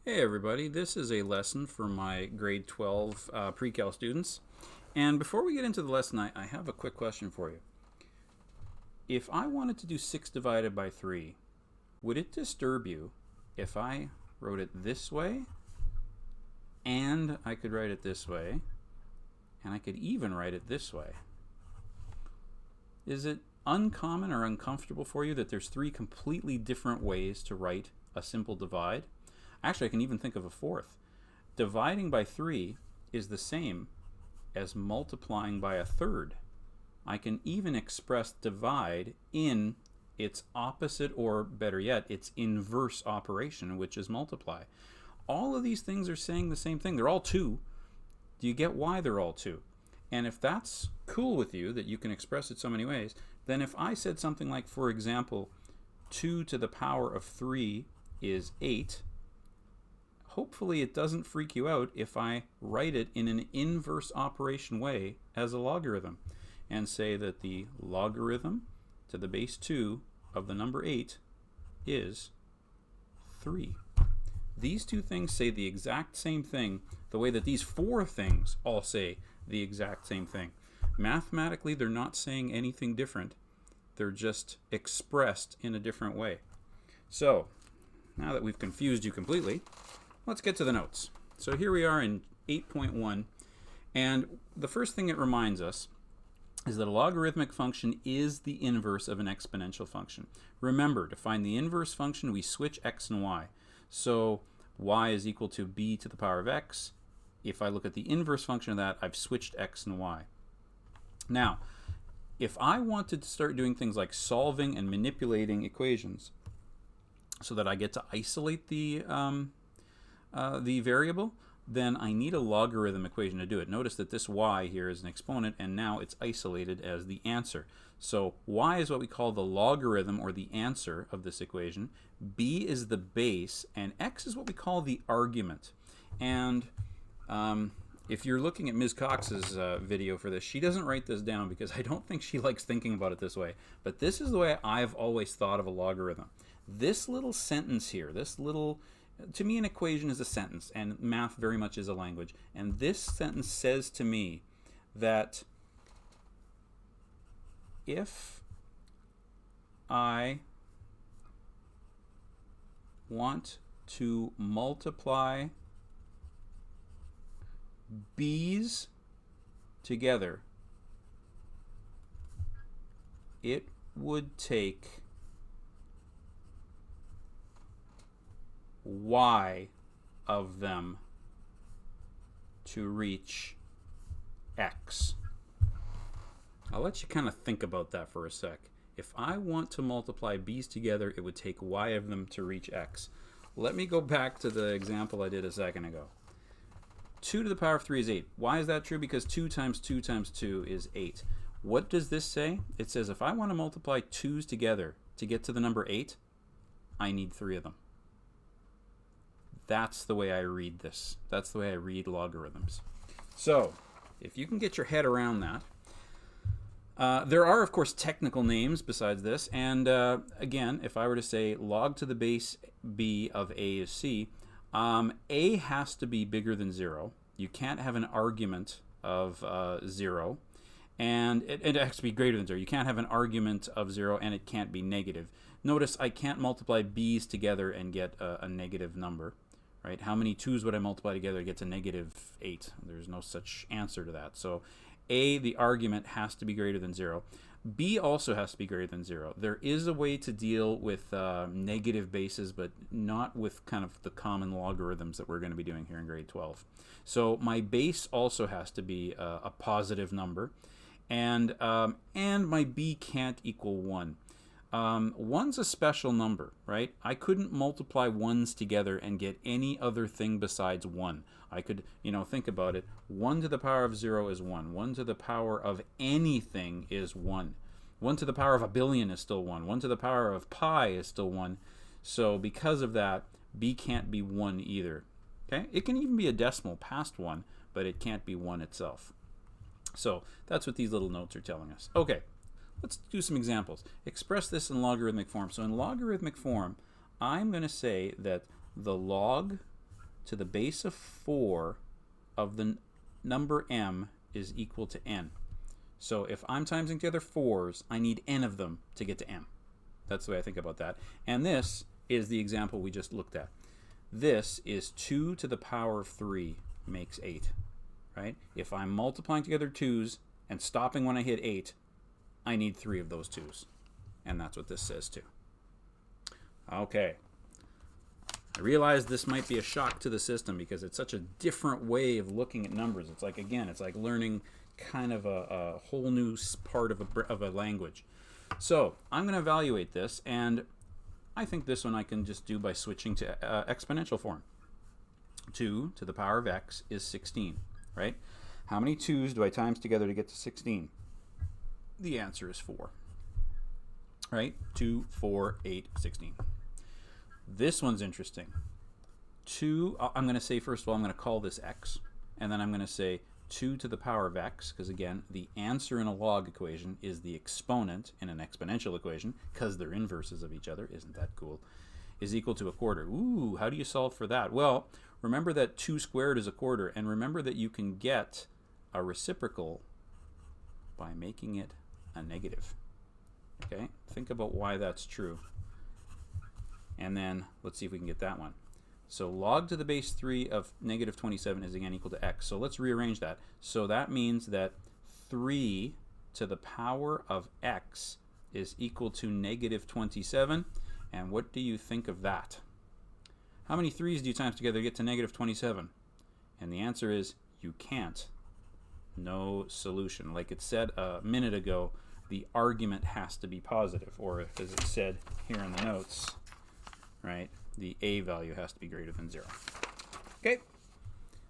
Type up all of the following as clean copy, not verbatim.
Hey everybody, this is a lesson for my grade 12 pre-cal students. And before we get into the lesson, I have a quick question for you. If I wanted to do 6 divided by 3, would it disturb you if I wrote it this way, and I could write it this way, and I could even write it this way? Is it uncommon or uncomfortable for you that there's 3 completely different ways to write a simple divide? Actually, I can even think of a fourth. Dividing by 3 is the same as multiplying by a third. I can even express divide in its opposite, or better yet, its inverse operation, which is multiply. All of these things are saying the same thing. They're all 2. Do you get why they're all 2? And if that's cool with you, that you can express it so many ways, then if I said something like, for example, 2 to the power of 3 is 8, hopefully it doesn't freak you out if I write it in an inverse operation way as a logarithm and say that the logarithm to the base 2 of the number 8 is 3. These 2 things say the exact same thing the way that these 4 things all say the exact same thing. Mathematically, they're not saying anything different. They're just expressed in a different way. So, now that we've confused you completely, let's get to the notes. So here we are in 8.1, and the first thing it reminds us is that a logarithmic function is the inverse of an exponential function. Remember, to find the inverse function, we switch x and y. So y is equal to b to the power of x. If I look at the inverse function of that, I've switched x and y. Now, if I wanted to start doing things like solving and manipulating equations so that I get to isolate the variable, then I need a logarithm equation to do it. Notice that this y here is an exponent, and now it's isolated as the answer. So y is what we call the logarithm, or the answer, of this equation. B is the base, and x is what we call the argument. And if you're looking at Ms. Cox's video for this, she doesn't write this down because I don't think she likes thinking about it this way. But this is the way I've always thought of a logarithm. This little sentence here, to me, an equation is a sentence, and math very much is a language. And this sentence says to me that if I want to multiply b's together, it would take y of them to reach x. I'll let you kind of think about that for a sec. If I want to multiply b's together, it would take y of them to reach x. Let me go back to the example I did a second ago. 2 to the power of 3 is 8. Why is that true? Because 2 times 2 times 2 is 8. What does this say? It says if I want to multiply 2's together to get to the number 8, I need 3 of them. That's the way I read this. That's the way I read logarithms. So, if you can get your head around that, there are, of course, technical names besides this. And again, if I were to say log to the base b of a is c, a has to be bigger than 0. You can't have an argument of 0. And it has to be greater than 0. You can't have an argument of 0, and it can't be negative. Notice I can't multiply b's together and get a negative number. Right? How many 2's would I multiply together to get to negative 8? There's no such answer to that. So a, the argument, has to be greater than 0. B also has to be greater than 0. There is a way to deal with negative bases, but not with kind of the common logarithms that we're going to be doing here in grade 12. So my base also has to be a positive number, and my b can't equal 1. 1's a special number, right? I couldn't multiply 1's together and get any other thing besides 1. I could, think about it. 1 to the power of 0 is 1. 1 to the power of anything is 1. 1 to the power of a billion is still 1. 1 to the power of pi is still 1. So because of that, b can't be 1 either. Okay? It can even be a decimal past 1, but it can't be 1 itself. So that's what these little notes are telling us. Okay. Let's do some examples. Express this in logarithmic form. So in logarithmic form, I'm going to say that the log to the base of 4 of the number m is equal to n. So if I'm timesing together 4s, I need n of them to get to m. That's the way I think about that. And this is the example we just looked at. This is 2 to the power of 3 makes 8, right? If I'm multiplying together 2's and stopping when I hit 8, I need 3 of those 2's. And that's what this says too. Okay. I realize this might be a shock to the system because it's such a different way of looking at numbers. It's like, again, it's like learning kind of a whole new part of a language. So I'm going to evaluate this, and I think this one I can just do by switching to exponential form. 2 to the power of x is 16, right? How many 2's do I times together to get to 16? The answer is 4, right? 2, 4, 8, 16. This one's interesting. 2, I'm going to say, first of all, I'm going to call this x, and then I'm going to say 2 to the power of x, because again, the answer in a log equation is the exponent in an exponential equation, because they're inverses of each other. Isn't that cool? Is equal to a quarter. Ooh, how do you solve for that? Well, remember that 2 squared is a quarter, and remember that you can get a reciprocal by making it a negative. Okay, think about why that's true. And then let's see if we can get that one. So log to the base 3 of negative 27 is again equal to x. So let's rearrange that. So that means that 3 to the power of x is equal to negative 27. And what do you think of that? How many 3's do you times together to get to negative 27? And the answer is you can't. No solution. Like it said a minute ago, the argument has to be positive, or as it said here in the notes, right? The a value has to be greater than 0. Okay.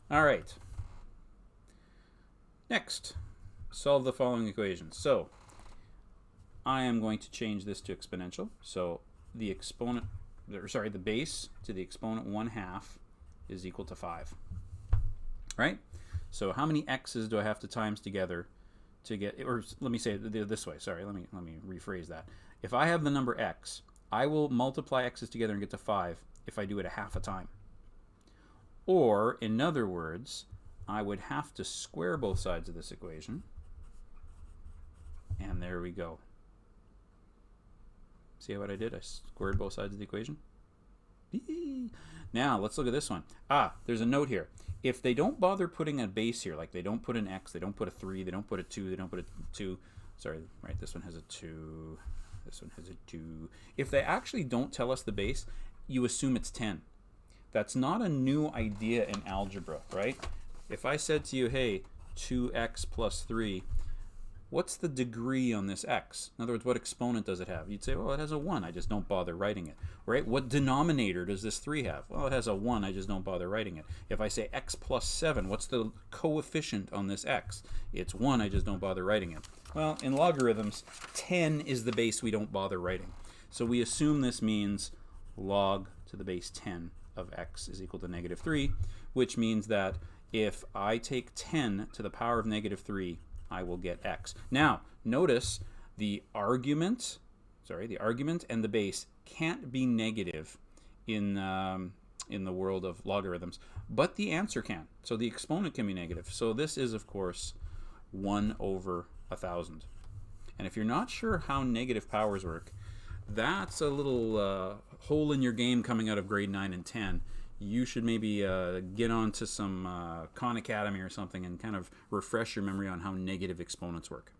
All right. Next, solve the following equations. So I am going to change this to exponential. So the exponent, sorry, the base to the exponent 1/2 is equal to 5. Right? So how many x's do I have to times together to get, or let me say it this way. Sorry, let me rephrase that. If I have the number x, I will multiply x's together and get to 5 if I do it a half a time. Or, in other words, I would have to square both sides of this equation. And there we go. See what I did? I squared both sides of the equation. Now, let's look at this one. There's a note here. If they don't bother putting a base here, like they don't put an x, they don't put a 3, they don't put a 2, they don't put a 2. Sorry, right, this one has a 2. This one has a 2. If they actually don't tell us the base, you assume it's 10. That's not a new idea in algebra, right? If I said to you, hey, 2x plus 3, what's the degree on this x? In other words, what exponent does it have? You'd say, well, it has a 1. I just don't bother writing it. Right? What denominator does this 3 have? Well, it has a 1. I just don't bother writing it. If I say x plus 7, what's the coefficient on this x? It's 1. I just don't bother writing it. Well, in logarithms, 10 is the base we don't bother writing. So we assume this means log to the base 10 of x is equal to negative 3, which means that if I take 10 to the power of negative 3, I will get x. Now, notice the argument and the base can't be negative in the world of logarithms, but the answer can. So the exponent can be negative. So this is, of course, 1 over 1,000. And if you're not sure how negative powers work, that's a little hole in your game coming out of grade 9 and 10. You should maybe get on to some Khan Academy or something and kind of refresh your memory on how negative exponents work.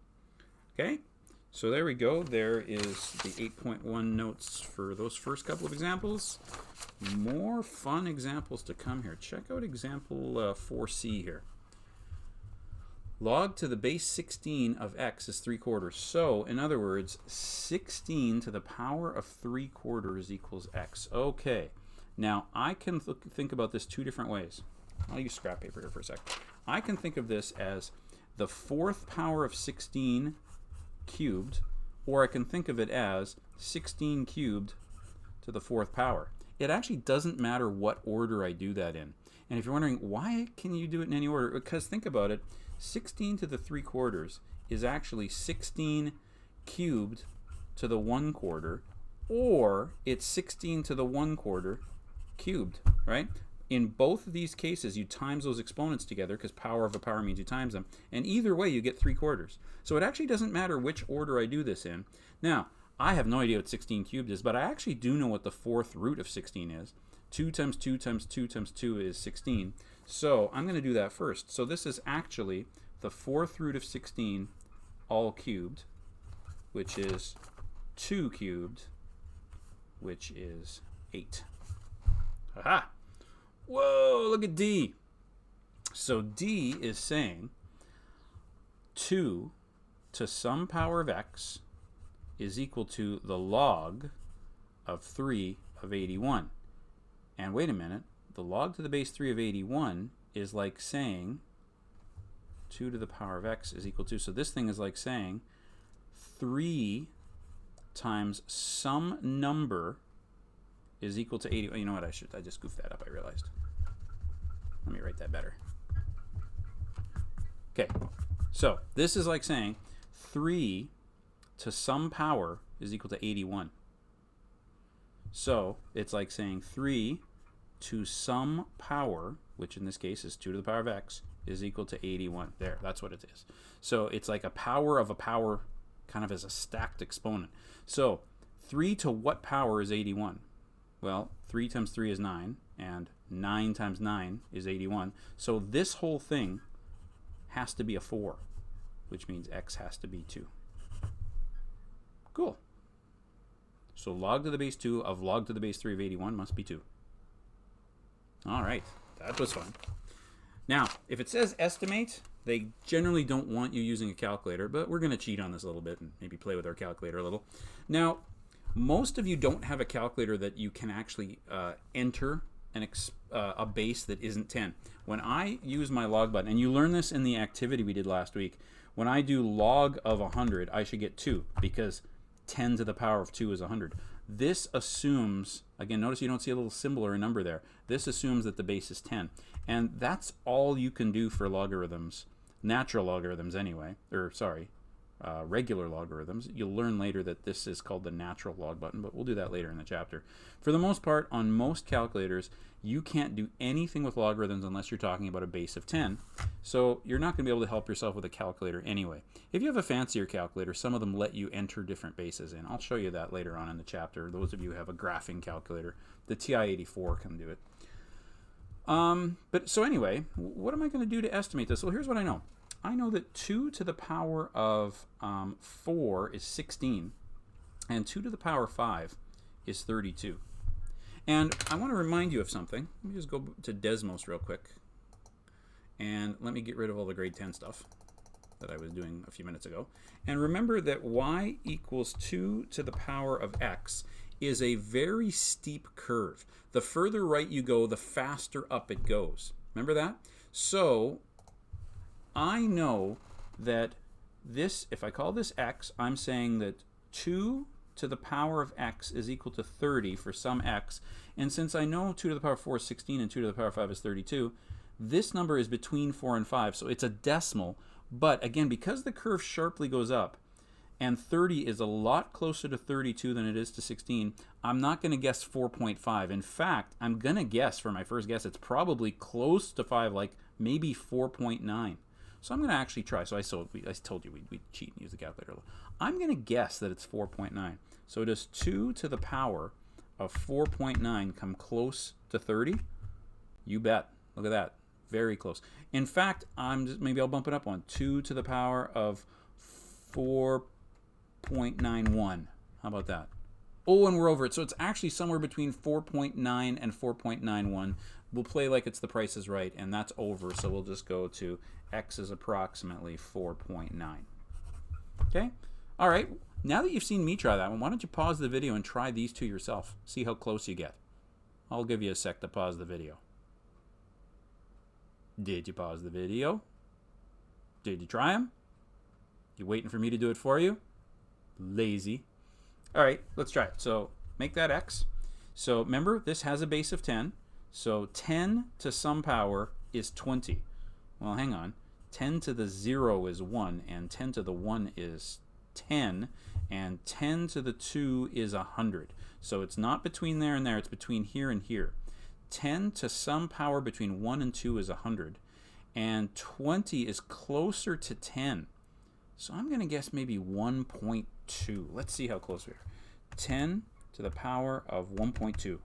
Okay, so there we go. There is the 8.1 notes for those first couple of examples. More fun examples to come here. Check out example 4C here. Log to the base 16 of x is 3/4. So, in other words, 16 to the power of 3/4 equals x. Okay. Now, I can think about this two different ways. I'll use scrap paper here for a sec. I can think of this as the 4th power of 16 cubed, or I can think of it as 16 cubed to the 4th power. It actually doesn't matter what order I do that in. And if you're wondering, why can you do it in any order? Because think about it, 16 to the 3/4 is actually 16 cubed to the 1/4, or it's 16 to the 1/4 cubed, right? In both of these cases, you times those exponents together because power of a power means you times them. And either way, you get 3/4. So it actually doesn't matter which order I do this in. Now, I have no idea what 16 cubed is, but I actually do know what the 4th root of 16 is. 2 times 2 times 2 times 2 is 16. So I'm going to do that first. So this is actually the 4th root of 16 all cubed, which is 2 cubed, which is 8. Aha! Whoa, look at D. So D is saying 2 to some power of x is equal to the log of 3 of 81. And wait a minute, the log to the base 3 of 81 is like saying 2 to the power of x is equal to, so this thing is like saying 3 times some number is equal to 80. You know what, I just goofed that up, I realized. Let me write that better. Okay, so this is like saying 3 to some power is equal to 81. So it's like saying 3 to some power, which in this case is 2 to the power of x, is equal to 81. There, that's what it is. So it's like a power of a power kind of as a stacked exponent. So 3 to what power is 81? Well, 3 times 3 is 9, and 9 times 9 is 81. So this whole thing has to be a 4, which means x has to be 2. Cool. So log to the base 2 of log to the base 3 of 81 must be 2. All right, that was fun. Now, if it says estimate, they generally don't want you using a calculator, but we're going to cheat on this a little bit and maybe play with our calculator a little. Now, most of you don't have a calculator that you can actually enter a base that isn't 10. When I use my log button, and you learn this in the activity we did last week, when I do log of 100, I should get 2 because 10 to the power of 2 is 100. This assumes, again, notice you don't see a little symbol or a number there. This assumes that the base is 10. And that's all you can do for logarithms, natural logarithms anyway, or sorry, regular logarithms. You'll learn later that this is called the natural log button, but we'll do that later in the chapter. For the most part, on most calculators, you can't do anything with logarithms unless you're talking about a base of 10. So you're not going to be able to help yourself with a calculator anyway. If you have a fancier calculator, some of them let you enter different bases in. I'll show you that later on in the chapter. Those of you who have a graphing calculator, the TI-84 can do it. But so anyway, what am I going to do to estimate this? Well, here's what I know. I know that 2 to the power of 4 is 16, and 2 to the power of 5 is 32. And I want to remind you of something. Let me just go to Desmos real quick, and let me get rid of all the grade 10 stuff that I was doing a few minutes ago. And remember that y equals 2 to the power of x is a very steep curve. The further right you go, the faster up it goes. Remember that? So I know that this, if I call this x, I'm saying that 2 to the power of x is equal to 30 for some x. And since I know 2 to the power of 4 is 16 and 2 to the power of 5 is 32, this number is between 4 and 5. So it's a decimal. But again, because the curve sharply goes up, and 30 is a lot closer to 32 than it is to 16, I'm not going to guess 4.5. In fact, I'm going to guess, for my first guess, it's probably close to 5, like maybe 4.9. So I'm going to actually try. So I told you we'd cheat and use the calculator. I'm going to guess that it's 4.9. So does 2 to the power of 4.9 come close to 30? You bet. Look at that. Very close. In fact, maybe I'll bump it up one. 2 to the power of 4.91. How about that? Oh, and we're over it. So it's actually somewhere between 4.9 and 4.91. We'll play like it's the Price is Right, and that's over. So we'll just go to x is approximately 4.9. Okay? All right. Now that you've seen me try that one, why don't you pause the video and try these two yourself. See how close you get. I'll give you a sec to pause the video. Did you pause the video? Did you try them? You waiting for me to do it for you? Lazy. All right, let's try it. So make that x. So remember, this has a base of 10. So 10 to some power is 20. Well, hang on. 10 to the 0 is 1, and 10 to the 1 is 10, and 10 to the 2 is 100. So it's not between there and there, it's between here and here. 10 to some power between 1 and 2 is 100. And 20 is closer to 10. So I'm going to guess maybe 1.2. Let's see how close we are. 10 to the power of 1.2.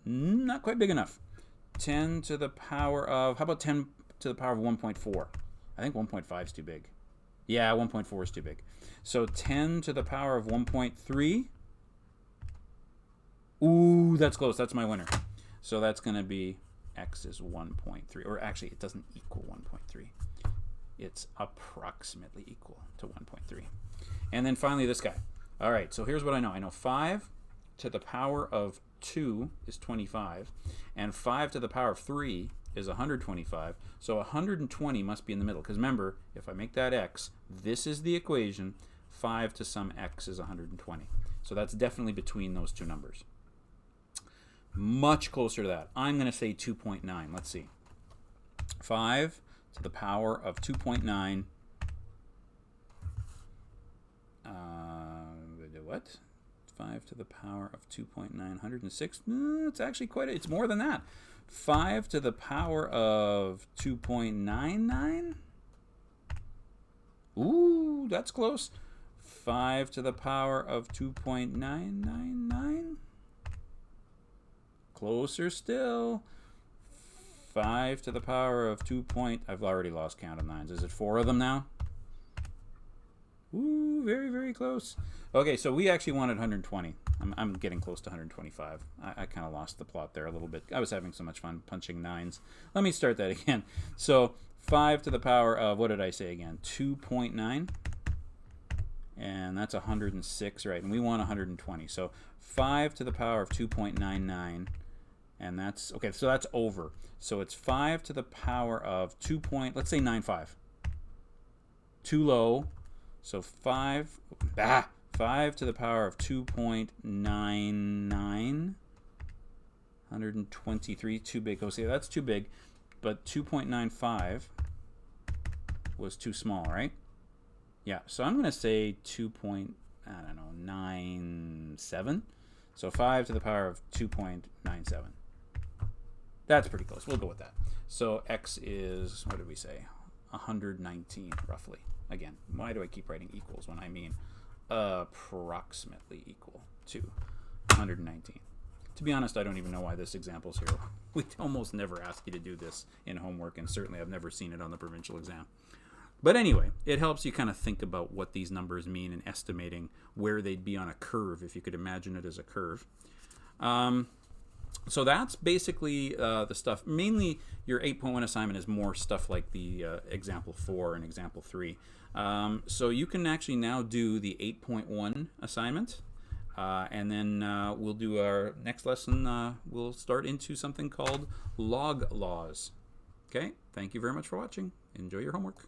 Not quite big enough. 10 to the power of, how about 10 to the power of 1.4? I think 1.5 is too big. Yeah, 1.4 is too big. So 10 to the power of 1.3. Ooh, that's close. That's my winner. So that's going to be x is 1.3. Or actually, it doesn't equal 1.3. It's approximately equal to 1.3. And then finally, this guy. All right, so here's what I know. I know 5 to the power of 2 is 25, and 5 to the power of 3 is 125. So 120 must be in the middle, because remember, if I make that x, this is the equation. 5 to some x is 120. So that's definitely between those two numbers. Much closer to that. I'm going to say 2.9. Let's see. 5 to the power of 2.9. What? 5 to the power of 2.9, 106. It's actually it's more than that. 5 to the power of 2.99. Ooh, that's close. 5 to the power of 2.999. Closer still. 5 to the power of 2. I've already lost count of nines. Is it 4 of them now? Ooh, very, very close. Okay, so we actually wanted 120. I'm getting close to 125. I kind of lost the plot there a little bit. I was having so much fun punching nines. Let me start that again. So 5 to the power of, what did I say again? 2.9. And that's 106, right? And we want 120. So 5 to the power of 2.99. And that's, okay, so that's over. So it's 5 to the power of 2. Let's say 95. Too low. So 5 to the power of 2.99, 123, too big. Oh, see, that's too big, but 2.95 was too small, right? Yeah, so I'm going to say 2.97. So 5 to the power of 2.97. That's pretty close. We'll go with that. So x is, what did we say? 119, roughly. Again, why do I keep writing equals when I mean approximately equal to 119? To be honest, I don't even know why this example's here. We almost never ask you to do this in homework, and certainly I've never seen it on the provincial exam. But anyway, it helps you kind of think about what these numbers mean and estimating where they'd be on a curve, if you could imagine it as a curve. So that's basically the stuff. Mainly your 8.1 assignment is more stuff like the example 4 and example 3. So you can actually now do the 8.1 assignment, and then we'll do our next lesson. We'll start into something called log laws. Okay, thank you very much for watching. Enjoy your homework.